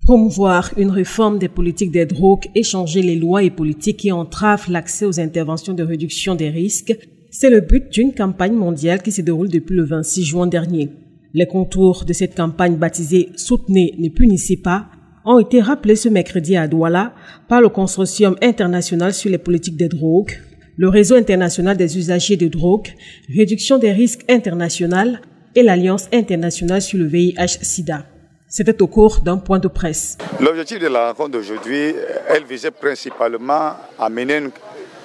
Promouvoir une réforme des politiques des drogues et changer les lois et politiques qui entravent l'accès aux interventions de réduction des risques, c'est le but d'une campagne mondiale qui se déroule depuis le 26 juin dernier. Les contours de cette campagne baptisée « Soutenez, ne punissez pas » ont été rappelés ce mercredi à Douala par le Consortium international sur les politiques des drogues, le Réseau international des usagers de drogue, Réduction des risques international et l'Alliance internationale sur le VIH-Sida. C'était au cours d'un point de presse. L'objectif de la rencontre d'aujourd'hui, elle visait principalement à mener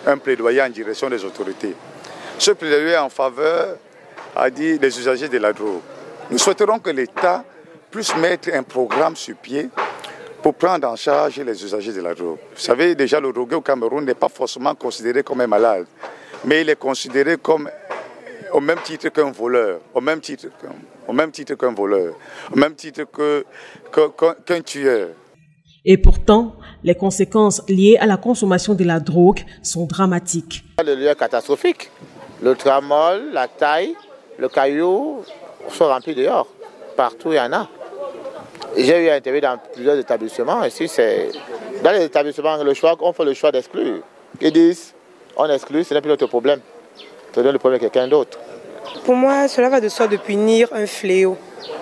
un plaidoyer en direction des autorités. Ce plaidoyer en faveur, a dit, des usagers de la drogue. Nous souhaiterons que l'État puisse mettre un programme sur pied pour prendre en charge les usagers de la drogue. Vous savez, déjà, le drogué au Cameroun n'est pas forcément considéré comme un malade, mais il est considéré comme au même titre qu'un voleur, au même titre qu'un voleur, au même titre qu'un tueur. Et pourtant, les conséquences liées à la consommation de la drogue sont dramatiques. Le lieu est catastrophique. Le tramol, la taille, le caillou sont remplis dehors. Partout, il y en a. J'ai eu interview dans plusieurs établissements. Ici, dans les établissements, on fait le choix d'exclure. Ils disent, on exclut, ce n'est plus notre problème. C'est le problème de quelqu'un d'autre. Pour moi, cela va de soi de punir un fléau.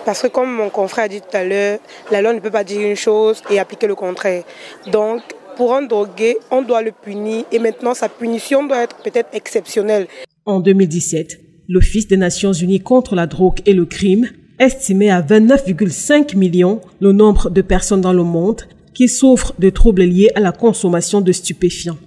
Parce que comme mon confrère a dit tout à l'heure, la loi ne peut pas dire une chose et appliquer le contraire. Donc, pour un drogué, on doit le punir et maintenant sa punition doit être peut-être exceptionnelle. En 2017, l'Office des Nations Unies contre la drogue et le crime estimait à 29,5 millions le nombre de personnes dans le monde qui souffrent de troubles liés à la consommation de stupéfiants.